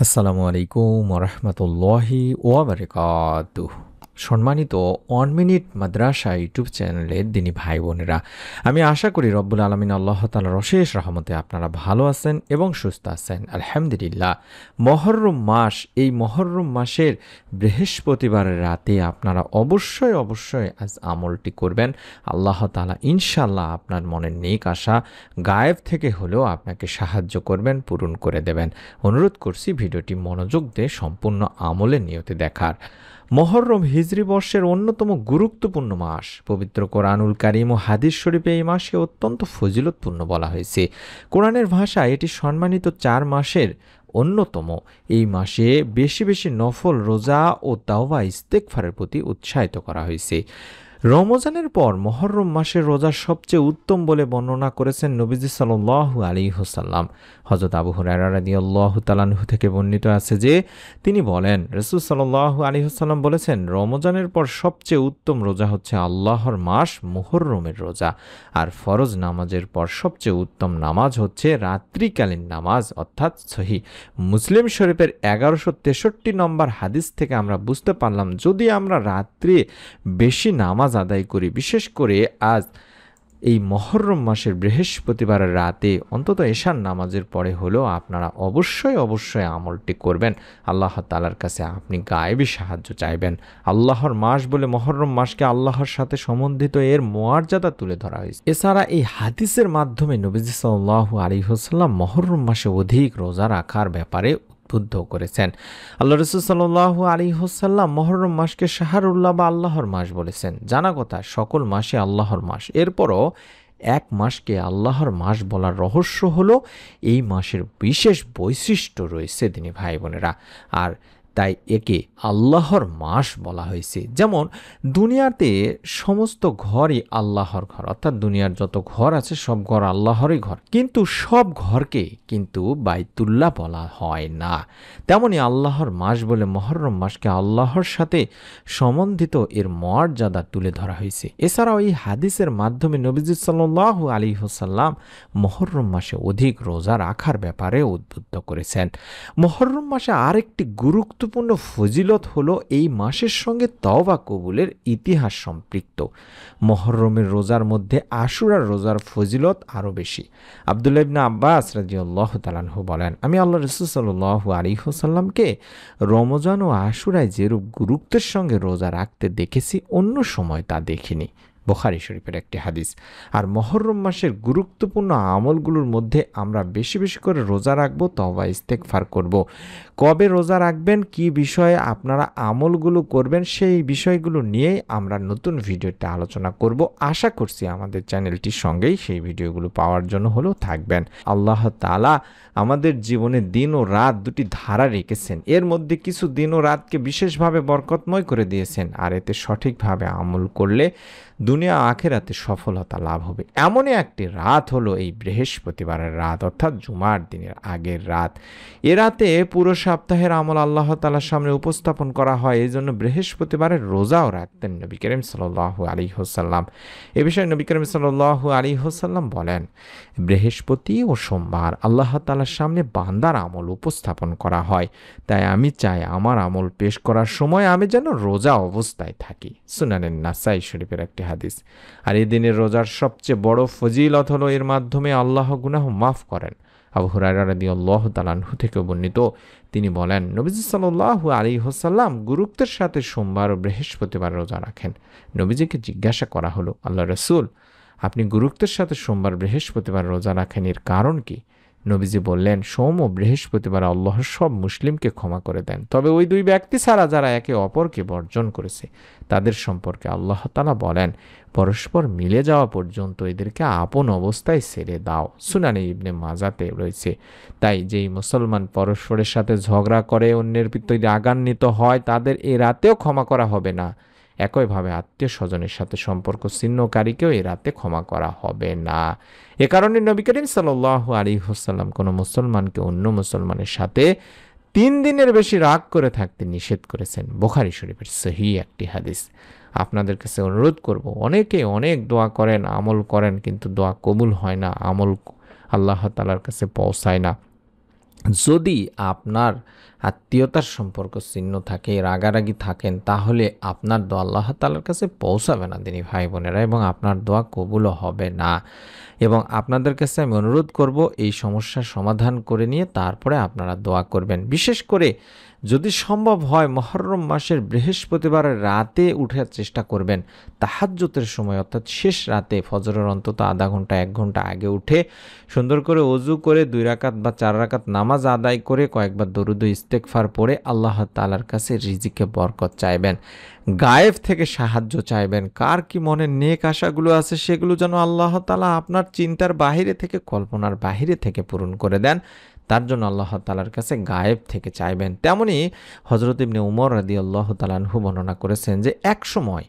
আসসালামু আলাইকুম ওরহমতুল্লাহি ওয়াবারাকাতুহ। সম্মানিত 1 মিনিট মাদ্রাসা ইউটিউব চ্যানেলের দিনী ভাই বোনেরা, আমি আশা করি রব্বুল আলমিন আল্লাহ তাআলার অশেষ রহমতে আপনারা ভালো আছেন এবং সুস্থ আছেন। আলহামদুলিল্লাহ। মহররম মাস, এই মহররম মাসের বৃহস্পতিবারের রাতে আপনারা অবশ্যই আজ আমলটি করবেন। আল্লাহ তাআলা ইনশাআল্লাহ আপনার মনের নেক আশা গায়েব থেকে হলেও আপনাকে সাহায্য করবেন, পূরণ করে দেবেন। অনুরোধ করছি ভিডিওটি মনোযোগ দিয়ে সম্পূর্ণ আমলের নিয়তে দেখার। মহররম হিজরি বর্ষের অন্যতম গুরুত্বপূর্ণ মাস। পবিত্র কোরআনুল কারীম ও হাদিস শরীফে এই মাসে অত্যন্ত ফজিলতপূর্ণ বলা হয়েছে। কোরআনের ভাষায় এটি সম্মানিত 4 মাসের অন্যতম। এই মাসে বেশি নফল রোজা ও তাওবা ইস্তেগফারের প্রতি উৎসাহিত করা হয়েছে। রমজানের পর মহররম মাসের রোজা সবচেয়ে উত্তম বলে বর্ণনা করেছেন নবীজি সাল্লাল্লাহু আলাইহি ওয়াসাল্লাম। হযরত আবু হুরায়রা রাদিয়াল্লাহু তাআলা আনহু থেকে বর্ণিত আছে যে তিনি বলেন, রাসূল সাল্লাল্লাহু আলাইহি ওয়াসাল্লাম বলেছেন, রমজানের পর সবচেয়ে উত্তম রোজা হচ্ছে আল্লাহর মাস মুহররমের রোজা। আর ফরজ নামাজের পর সবচেয়ে উত্তম নামাজ হচ্ছে রাত্রিকালীন নামাজ, অর্থাৎ সহিহ মুসলিম শরীফের 1163 নম্বর হাদিস থেকে আমরা বুঝতে পারলাম, যদি আমরা রাত্রে বেশি নামাজ আদায় করি, বিশেষ করে আজ এই মহররম মাসের বৃহস্পতিবারের রাতে অন্তত এশার নামাজের পরে হলেও আপনারা অবশ্যই আমলটি করবেন। আল্লাহ তাআলার কাছে আপনি গায়েবী সাহায্য চাইবেন। আল্লাহর মাস বলে মহররম মাসকে আল্লাহর সাথে সম্বন্ধিত এর মর্যাদা তুলে ধরা হয়েছে। এছাড়া এই হাদিসের মাধ্যমে নবীজি সাল্লাল্লাহু আলাইহি ওয়াসাল্লাম মহররম মাসে অধিক রোজা রাখার ব্যাপারে উদ্বুদ্ধ করেছেন। আল্লাহ রাসূল সাল্লাল্লাহু আলাইহি ওয়াসাল্লাম মহররম মাসকে শাহরুল্লাহ বা আল্লাহর মাস বলেছেন। জানা কথা, সকল মাসে আল্লাহর মাস, এরপরও এক মাসকে আল্লাহর মাস বলার রহস্য হলো এই মাসের বিশেষ বৈশিষ্ট্য রয়েছে দিনী ভাই বোনেরা। আর তাই একে আল্লাহর মাস বলা হয়েছে। যেমন দুনিয়াতে সমস্ত ঘরই আল্লাহর ঘর, অর্থাৎ দুনিয়ার যত ঘর আছে সব ঘর আল্লাহরই ঘর, কিন্তু সব ঘরকে কিন্তু বাইতুল্লাহ বলা হয় না। তেমনি আল্লাহর মাস বলে মহররম মাসকে আল্লাহর সাথে সম্বন্ধিত এর মর্যাদা তুলে ধরা হয়েছে। এছাড়াও এই হাদিসের মাধ্যমে নবীজি সাল্লাল্লাহু আলাইহি ওয়াসাল্লাম মহররম মাসে অধিক রোজা রাখার ব্যাপারে উদ্বুদ্ধ করেছেন। মহররম মাসে আরেকটি গুরুত্বপূর্ণ ফজিলত হলো এই মাসের সঙ্গে তওবা কবুলের ইতিহাস সম্পৃক্ত। মহররমের রোজার মধ্যে আশুরার রোজার ফজিলত আরও বেশি। আব্দুল্লাহ ইবনে আব্বাস রাদিয়াল্লাহু তাআলা আনহু বলেন, আমি আল্লাহ রাসূল সাল্লাল্লাহু আলাইহি ওয়াসাল্লামকে রমজান ও আশুরায় যেরূপ গুরুত্বের সঙ্গে রোজা রাখতে দেখেছি, অন্য সময় তা দেখিনি। বুখারী শরীফের একটি হাদিস। আর মহররম মাসের গুরুত্বপূর্ণ আমলগুলোর মধ্যে আমরা বেশি করে রোজা রাখবো, তওবা ইস্তেগফার করব। কবে রোজা রাখবেন, কি বিষয়ে আপনারা আমলগুলো করবেন, সেই বিষয়গুলো নিয়েই আমরা নতুন ভিডিওতে আলোচনা করব। আশা করছি আমাদের চ্যানেলটির সঙ্গেই সেই ভিডিওগুলো পাওয়ার জন্য হলেও থাকবেন। আল্লাহ তাআলা আমাদের জীবনে দিন ও রাত দুটি ধারা রেখেছেন। এর মধ্যে কিছু দিন ও রাতকে বিশেষভাবে বরকতময় করে দিয়েছেন, আর এতে সঠিকভাবে আমল করলে দুনিয়া আখেরাতে সফলতা লাভ হবে। এমনই একটি রাত হলো এই বৃহস্পতিবারের রাত, অর্থাৎ জুমার দিনের আগের রাত। এ রাতে পুরো সপ্তাহের আমল আল্লাহ তাআলার সামনে উপস্থাপন করা হয়। এই জন্য বৃহস্পতিবারের রোজাও রাখতেন নবী করিম সাল্লাল্লাহু আলাইহি ওয়াসাল্লাম। এ বিষয়ে নবী করিম সাল্লাল্লাহু আলাইহি ওয়াসাল্লাম বলেন, বৃহস্পতি ও সোমবার আল্লাহ তাআলার সামনে বান্দার আমল উপস্থাপন করা হয়। তাই আমি চাই আমার আমল পেশ করার সময় আমি যেন রোজা অবস্থায় থাকি। সুনানের নাসাই শরীফের একটি হাদিস। আর এই দিনের রোজার সবচেয়ে বড় ফজিলত হলো এর মাধ্যমে আল্লাহ গুনাহ মাফ করেন। আবু হুরায়রা রাদিয়াল্লাহু তাআলা আনহু থেকে বর্ণিত, তিনি বলেন, নবীজি সাল্লাল্লাহু আলাইহি ওয়াসাল্লাম গুরুত্বের সাথে সোমবার ও বৃহস্পতিবার রোজা রাখেন। নবীজিকে জিজ্ঞাসা করা হলো, আল্লাহ রাসূল, আপনি গুরুত্বের সাথে সোমবার বৃহস্পতিবার রোজা রাখেন, এর কারণ কি? নবীজি বললেন, সোম ও বৃহস্পতিবার আল্লাহ সব মুসলিমকে ক্ষমা করে দেন, তবে ওই দুই ব্যক্তি ছাড়া যারা একে অপরকে বর্জন করেছে তাদের সম্পর্কে আল্লাহ তাআলা বলেন, পরস্পর মিলে যাওয়া পর্যন্ত এদেরকে আপন অবস্থায় ছেড়ে দাও। সুনানে ইবনে মাজাতে রয়েছে। তাই যেই মুসলমান পরস্পরের সাথে ঝগড়া করে, অন্যের প্রতি রাগান্বিত হয়, তাদের এ রাতেও ক্ষমা করা হবে না। একইভাবে আত্মীয় স্বজনের সাথে সম্পর্ক ছিন্নকারীকেও এ রাতে ক্ষমা করা হবে না। এ কারণে নবী করিম সাল্লাল্লাহু আলাইহি ওয়াসাল্লাম কোনো মুসলমানকে অন্য মুসলমানের সাথে 3 দিনের বেশি রাগ করে থাকতে নিষেধ করেছেন। বুখারী শরীফের সহিহ একটি হাদিস। আপনাদের কাছে অনুরোধ করব, অনেকে অনেক দোয়া করেন, আমল করেন, কিন্তু দোয়া কবুল হয় না, আমল আল্লাহ তাআলার কাছে পৌঁছায় না। যদি আপনার আত্মীয়তার সম্পর্ক ছিন্ন থাকে, রাগারাগি থাকেন, তাহলে আপনার দোয়া আল্লাহ তাআলার কাছে পৌঁছাবে না দিনী ভাই বোনেরা, এবং আপনার দোয়া কবুলও হবে না। এবং আপনাদের কাছে আমি অনুরোধ করব এই সমস্যার সমাধান করে নিয়ে তারপরে আপনারা দোয়া করবেন। বিশেষ করে যদি সম্ভব হয় মুহররম মাসের বৃহস্পতিবারের রাতে উঠার চেষ্টা করবেন, তাহাজ্জুদের সময় অর্থাৎ শেষ রাতে, ফজরের অন্তত আধা ঘন্টা 1 ঘন্টা আগে উঠে সুন্দর করে অজু করে 2 রাকাত বা 4 রাকাত নামাজ আদায় করে কয়েকবার দরুদ ও ইস্তেগফার পড়ে আল্লাহ তাআলার কাছে রিজিকে বরকত চাইবেন, গায়েব থেকে সাহায্য চাইবেন। কার কি মনে নেক আশাগুলো আছে সেগুলো যেন আল্লাহ তাআলা আপনার চিন্তার বাহিরে থেকে, কল্পনার বাহিরে থেকে পূরণ করে দেন, তার জন্য আল্লাহ তাআলার কাছে গায়েব থেকে চাইবেন। তেমনি হযরত ইবনে উমর রাদিয়াল্লাহু তাআলা আনহু বর্ণনা করেছেন যে এক সময়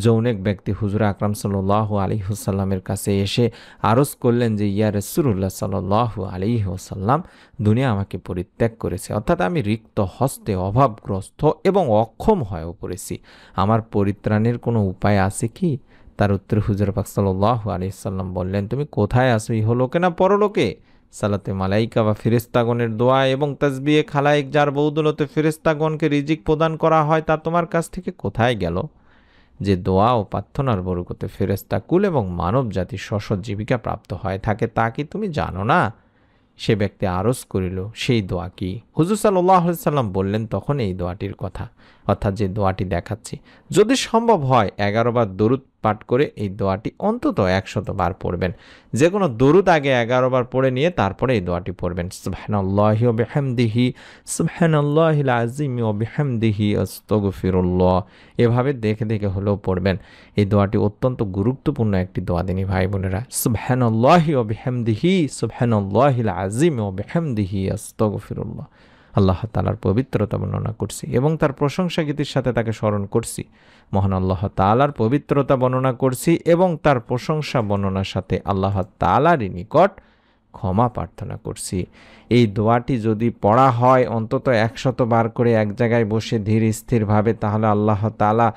যৌনেক ব্যক্তি হুজুর আকরাম সাল্লাল্লাহু আলাইহি ওয়াসাল্লামের কাছে এসে আরজ করলেন যে ইয়া রাসূলুল্লাহ সাল্লাল্লাহু আলাইহি ওয়াসাল্লাম, দুনিয়া আমাকে পরিত্যাগ করেছে, অর্থাৎ আমি রিক্ত হস্তে, অভাবগ্রস্ত এবং অক্ষম হয়েও পড়েছি, আমার পরিত্রাণের কোনো উপায় আছে কি? তার উত্তরে হুজুর পাক সাল্লাল্লাহু আলাইহি ওয়াসাল্লাম বললেন, তুমি কোথায় আছো, ইহলোকে না পরলোকে? সালাতে মালাইকা বা ফেরেশতাগণের দোয়া এবং তাসবিহে খালায়েক যার বদৌলতে ফেরেশতাগণকে রিজিক প্রদান করা হয় তা তোমার কাছ থেকে কোথায় গেল? যে দোয়া ও প্রার্থনার বরকতে ফেরেশতা কুল এবং মানব জাতি শস্য জীবিকা প্রাপ্ত হয় থাকে, তা কি তুমি জানো না? সে ব্যক্তি আরজ করিল, সেই দোয়া কি? হুজুর সাল্লাল্লাহু আলাইহি সাল্লাম বললেন তখন এই দোয়াটির কথা, অর্থাৎ যে দোয়াটি দেখাচ্ছি। যদি সম্ভব হয় 11 বার দরুদ পাঠ করে এই দোয়াটি অন্তত 100 বার পড়বেন। যে কোনো দরুদ আগে 11 বার পড়ে নিয়ে তারপরে এই দোয়াটি পড়বেন। সুবহানাল্লাহি ওয়া বিহামদিহি, সুবহানাল্লাহিল আযীম ওয়া বিহামদিহি, আস্তাগফিরুল্লাহ। এভাবে দেখে দেখে হলেও পড়বেন। এই দোয়াটি অত্যন্ত গুরুত্বপূর্ণ একটি দোয়া দিনী ভাই বোনেরা। সুবহানাল্লাহি ওয়া বিহামদিহি, সুবহানাল্লাহিল আযীম ওয়া বিহামদিহি, আস্তাগফিরুল্লাহ। আল্লাহ তাআলার পবিত্রতা বর্ণনা করছি এবং তার প্রশংসা গীতির সাথে তাকে স্মরণ করছি। মহান আল্লাহ তাআলার পবিত্রতা বর্ণনা করছি এবং তার প্রশংসা বর্ণনার সাথে আল্লাহ তাআলারই নিকট ক্ষমা প্রার্থনা করছি। এই দোয়াটি যদি পড়া হয় অন্তত 100 বার করে এক জায়গায় বসে ধীর স্থিরভাবে, তাহলে আল্লাহ তাআলা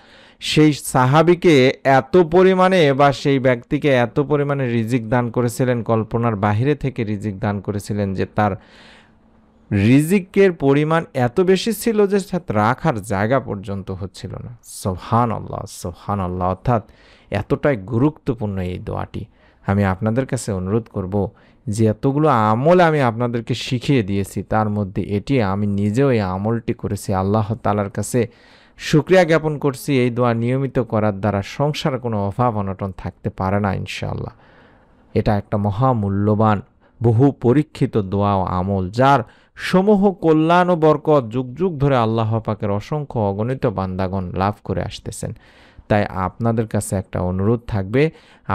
সেই সাহাবীকে এত পরিমাণে বা সেই ব্যক্তিকে এত পরিমাণে রিজিক দান করেছিলেন, কল্পনার বাহিরে থেকে রিজিক দান করেছিলেন, যে তার রিজিকের পরিমাণ এত বেশি ছিল যে রাখার জায়গা পর্যন্ত হচ্ছিল না। সুবহানাল্লাহ, সুবহানাল্লাহ। অর্থাৎ এতটাই গুরুত্বপূর্ণ এই দোয়াটি। আমি আপনাদের কাছে অনুরোধ করব যে এতগুলো আমল আমি আপনাদেরকে শিখিয়ে দিয়েছি, তার মধ্যে এটি আমি নিজেও এই আমলটি করেছি। আল্লাহ তাআলার কাছে শুকরিয়া জ্ঞাপন করছি, এই দোয়া নিয়মিত করার দ্বারা সংসারে কোনো অভাব অনটন থাকতে পারে না ইনশাআল্লাহ। এটা একটা মহামূল্যবান বহু পরীক্ষিত দোয়া ও আমল, যার সমূহ কল্যাণ ও বরকত যুগ যুগ ধরে আল্লাহ পাকের অসংখ্য অগণিত বান্দাগণ লাভ করে আসতেছেন। তাই আপনাদের কাছে একটা অনুরোধ থাকবে,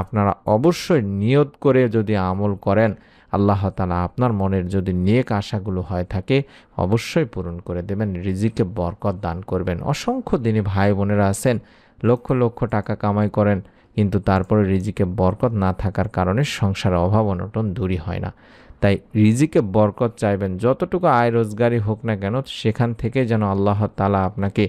আপনারা অবশ্যই নিয়ত করে যদি আমল করেন, আল্লাহ তাআলা আপনার মনের যদি নেক আশাগুলো হয় থাকে অবশ্যই পূরণ করে দেবেন, রিজিকে বরকত দান করবেন। অসংখ্য দিনী ভাই বোনেরা আছেন লক্ষ লক্ষ টাকা কামাই করেন, কিন্তু তারপরে রিজিকে বরকত না থাকার কারণে সংসারে অভাব অনটন দূরই হয় না। তাই রিজিকে বরকত চাইবেন, যতটুকু আয় রোজগারই হোক না কেন সেখান থেকে যেন আল্লাহ তাআলা আপনাকে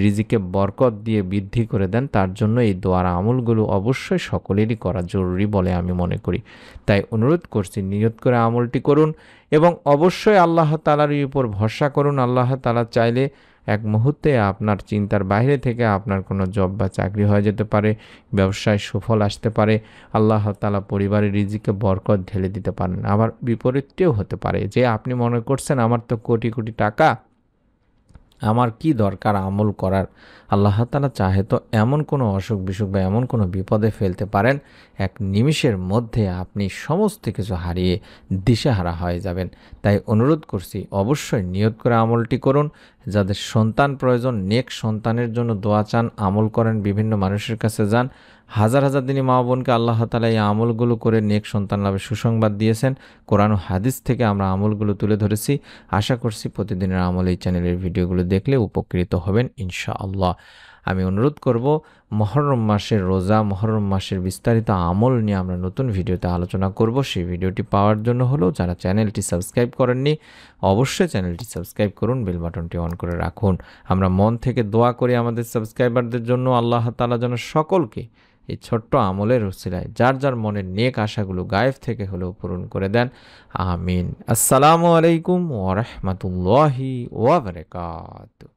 রিজিকে বরকত দিয়ে বৃদ্ধি করে দেন, তার জন্য এই দোয়ার আমলগুলো অবশ্যই সকলেরই করা জরুরি বলে আমি মনে করি। তাই অনুরোধ করছি নিয়ত করে আমলটি করুন এবং অবশ্যই আল্লাহ তাআলার উপর ভরসা করুন। আল্লাহ তাআলা চাইলে এক মুহূর্তে আপনার চিন্তার বাইরে থেকে আপনার কোনো জব বা চাকরি হয়ে যেতে পারে, ব্যবসায় সুফল আসতে পারে, আল্লাহ তাআলা পরিবারের রিজিকে বরকত ঢেলে দিতে পারেন। আবার বিপরীতটিও হতে পারে যে আপনি মনে করছেন আমার তো কোটি কোটি টাকা, আমার কি দরকার আমল করার। আল্লাহ তাআলা চাহে তো এমন কোনো অসুখ বিসুখ বা এমন কোনো বিপদে ফেলতে পারেন, এক নিমিষের মধ্যে আপনি সমস্ত কিছু হারিয়ে দিশেহারা হয়ে যাবেন। তাই অনুরোধ করছি অবশ্যই নিয়ত করে আমলটি করুন। যাদের সন্তান প্রয়োজন, নেক সন্তানের জন্য দোয়া চান, আমল করেন, বিভিন্ন মানুষের কাছে যান। হাজার হাজার দিনী মা বোনকে আল্লাহ তাআলা এই আমলগুলো করে নেক সন্তান লাভের সুসংবাদ দিয়েছেন। কোরআন ও হাদিস থেকে আমরা আমলগুলো তুলে ধরেছি। আশা করছি প্রতিদিনের আমল এই চ্যানেলের ভিডিওগুলো দেখলে উপকৃত হবেন ইনশাআল্লাহ। আমি অনুরোধ করব মুহররম মাসের রোজা, মুহররম মাসের বিস্তারিত আমল নিয়ে আমরা নতুন ভিডিওতে আলোচনা করব। সেই ভিডিওটি পাওয়ার জন্য হলেও যারা চ্যানেলটি সাবস্ক্রাইব করেননি অবশ্যই চ্যানেলটি সাবস্ক্রাইব করুন, বেল বাটনটি অন করে রাখুন। আমরা মন থেকে দোয়া করি আমাদের সাবস্ক্রাইবারদের জন্য, আল্লাহ তাআলা যেন সকলকে এই ছোট্ট আমলের উসিলায় যার যার মনের নেক আশাগুলো গায়েব থেকে হলেও পূরণ করে দেন। আমিন। আসসালামু আলাইকুম ওয়া রাহমাতুল্লাহি ওয়া বারাকাতুহু।